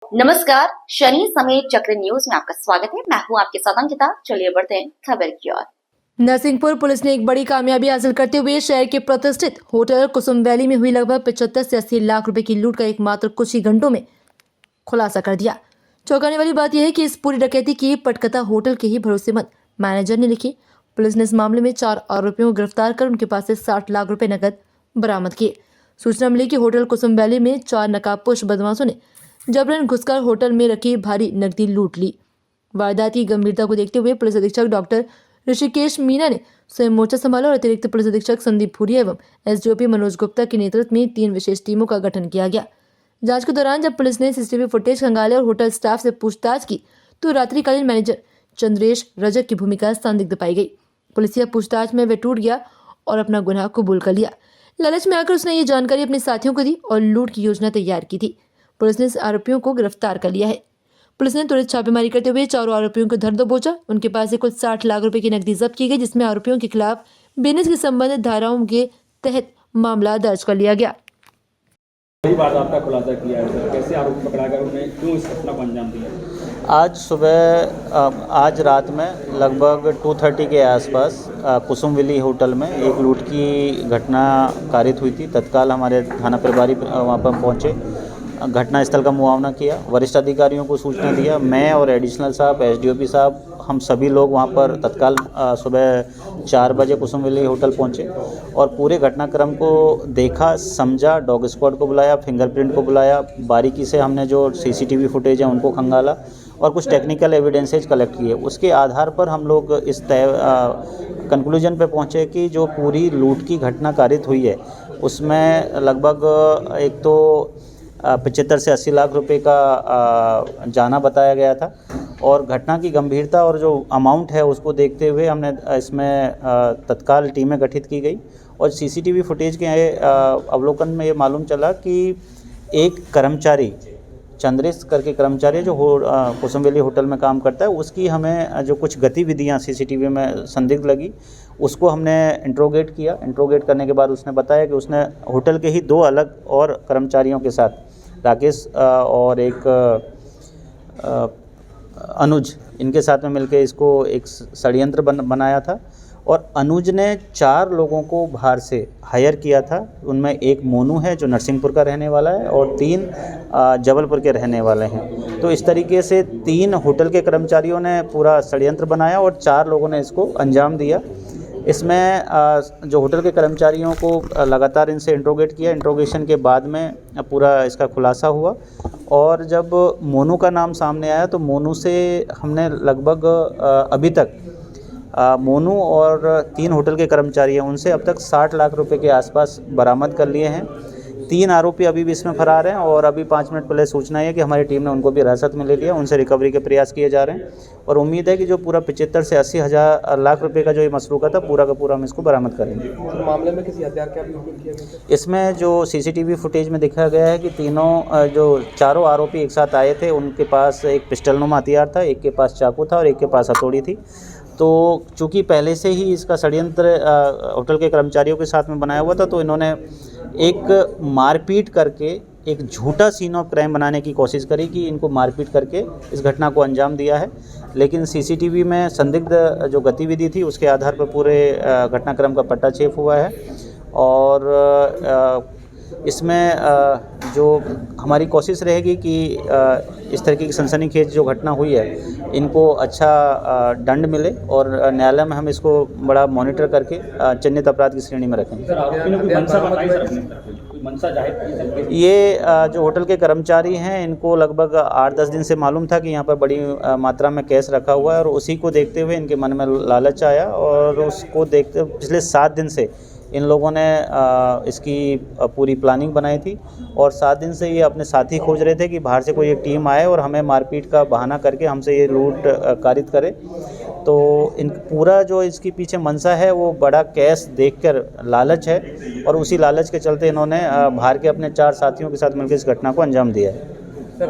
नमस्कार, शनि समय चक्र न्यूज में आपका स्वागत है। मैं हूं आपके साथ अंकिता। चलिए बढ़ते हैं खबर की ओर। नरसिंहपुर पुलिस ने एक बड़ी कामयाबी हासिल करते हुए शहर के प्रतिष्ठित होटल कुसुम वैली में हुई लगभग 75 से 80 लाख रुपए की लूट का एक मात्र कुछ ही घंटों में खुलासा कर दिया। चौंकाने वाली बात यह है कि इस पूरी डकैती की पटकथा होटल के ही भरोसेमंद मैनेजर ने लिखी। पुलिस ने इस मामले में 4 आरोपियों को गिरफ्तार कर उनके पास से 60 लाख रुपए नकद बरामद किए। सूचना मिली कि होटल कुसुम वैली में 4 नकाबपोश बदमाशों ने जबरन घुसकर होटल में रखी भारी नकदी लूट ली। वारदात की गंभीरता को देखते हुए पुलिस अधीक्षक डॉक्टर ऋषिकेश मीना ने स्वयं मोर्चा संभाला और अतिरिक्त पुलिस अधीक्षक संदीप भूरिया एवं एसडीओपी मनोज गुप्ता के नेतृत्व में 3 विशेष टीमों का गठन किया गया। जांच के दौरान जब पुलिस ने सीसीटीवी फुटेज खंगाले और होटल स्टाफ से पूछताछ की तो रात्रिकालीन मैनेजर चंद्रेश रजक की भूमिका संदिग्ध पाई गई। पुलिसिया पूछताछ में वह टूट गया और अपना गुनाह कबूल कर लिया। लालच में आकर उसने ये जानकारी अपने साथियों को दी और लूट की योजना तैयार की थी। पुलिस ने इस आरोपियों को गिरफ्तार कर लिया है। पुलिस ने तुरंत छापेमारी करते हुए 4 आरोपियों को धर दबोचा। उनके पास से कुल 60 लाख रुपए की नकदी जब्त की गई, जिसमें आरोपियों के खिलाफ बिजनेस के संबंधित धाराओं के तहत मामला दर्ज कर लिया गया। कई बार आपका खुलासा किया है सर, कैसे आरोपी पकड़ा गया, उन्हें क्यों इस घटना को अंजाम दिया? आज रात में लगभग 2:30 के आसपास कुसुम वैली होटल में एक लूट की घटना कारित हुई थी। तत्काल हमारे थाना प्रभारी वहाँ पर पहुँचे, घटना स्थल का मुआवना किया, वरिष्ठ अधिकारियों को सूचना दिया। मैं और एडिशनल साहब, एसडीओपी साहब, हम सभी लोग वहाँ पर तत्काल सुबह 4 बजे कुसुम वैली होटल पहुँचे और पूरे घटनाक्रम को देखा, समझा। डॉग स्क्वाड को बुलाया, फिंगरप्रिंट को बुलाया, बारीकी से हमने जो सीसीटीवी फुटेज है उनको खंगाला और कुछ टेक्निकल एविडेंसेज कलेक्ट किए। उसके आधार पर हम लोग इस कंक्लूजन पे पहुँचे कि जो पूरी लूट की घटना कारित हुई है उसमें लगभग एक तो 75 से 80 लाख रुपए का जाना बताया गया था और घटना की गंभीरता और जो अमाउंट है उसको देखते हुए हमने इसमें तत्काल टीमें गठित की गई और सीसीटीवी फुटेज के अवलोकन में ये मालूम चला कि एक कर्मचारी, चंद्रेश करके कर्मचारी जो कुसुम वैली होटल में काम करता है, उसकी हमें जो कुछ गतिविधियां सीसीटीवी में संदिग्ध लगी उसको हमने इंट्रोगेट किया। इंट्रोगेट करने के बाद उसने बताया कि उसने होटल के ही 2 अलग और कर्मचारियों के साथ, राकेश और एक अनुज, इनके साथ में मिलकर इसको एक षड्यंत्र बनाया था और अनुज ने 4 लोगों को बाहर से हायर किया था। उनमें एक मोनू है जो नरसिंहपुर का रहने वाला है और 3 जबलपुर के रहने वाले हैं। तो इस तरीके से 3 होटल के कर्मचारियों ने पूरा षड्यंत्र बनाया और 4 लोगों ने इसको अंजाम दिया। इसमें जो होटल के कर्मचारियों को लगातार इनसे इंट्रोगेट किया। इंट्रोगेशन के बाद में पूरा इसका खुलासा हुआ और जब मोनू का नाम सामने आया तो मोनू से हमने लगभग अभी तक मोनू और 3 होटल के कर्मचारी हैं, उनसे अब तक 60 लाख रुपए के आसपास बरामद कर लिए हैं। 3 आरोपी अभी भी इसमें फरार हैं और अभी 5 मिनट पहले सूचना है कि हमारी टीम ने उनको भी हिरासत में ले लिया। उनसे रिकवरी के प्रयास किए जा रहे हैं और उम्मीद है कि जो पूरा 75 से 80 लाख रुपए का जो ये मसरूका था पूरा का पूरा हम इसको बरामद करेंगे। तो मामले में किसी हथियार का भी उपयोग किया गया? इसमें जो सीसीटीवी फुटेज में दिखाया गया है कि जो चारों आरोपी एक साथ आए थे, उनके पास एक पिस्टल नुमा हथियार था, एक के पास चाकू था और एक के पास हथौड़ी थी। तो चूँकि पहले से ही इसका षड्यंत्र होटल के कर्मचारियों के साथ में बनाया हुआ था, तो इन्होंने एक मारपीट करके एक झूठा सीन ऑफ क्राइम बनाने की कोशिश करी कि इनको मारपीट करके इस घटना को अंजाम दिया है। लेकिन सीसीटीवी में संदिग्ध जो गतिविधि थी उसके आधार पर पूरे घटनाक्रम का पट्टाछेप हुआ है और इसमें जो हमारी कोशिश रहेगी कि इस तरीके की सनसनीखेज जो घटना हुई है इनको अच्छा दंड मिले और न्यायालय में हम इसको बड़ा मॉनिटर करके चिन्हित अपराध की श्रेणी में रखेंगे। सर, आरोपी ने कोई मंशा बताई सर अपने तरफ से? कोई मंशा जाहिर की सर? ये जो होटल के कर्मचारी हैं इनको लगभग 8-10 दिन से मालूम था कि यहाँ पर बड़ी मात्रा में कैश रखा हुआ है और उसी को देखते हुए इनके मन में लालच आया और उसको देखते पिछले 7 दिन से इन लोगों ने इसकी पूरी प्लानिंग बनाई थी और 7 दिन से ये अपने साथी खोज रहे थे कि बाहर से कोई एक टीम आए और हमें मारपीट का बहाना करके हमसे ये लूट कारित करे। तो इन पूरा जो इसके पीछे मंशा है वो बड़ा कैश देखकर लालच है और उसी लालच के चलते इन्होंने बाहर के अपने 4 साथियों के साथ मिलकर इस घटना को अंजाम दिया है।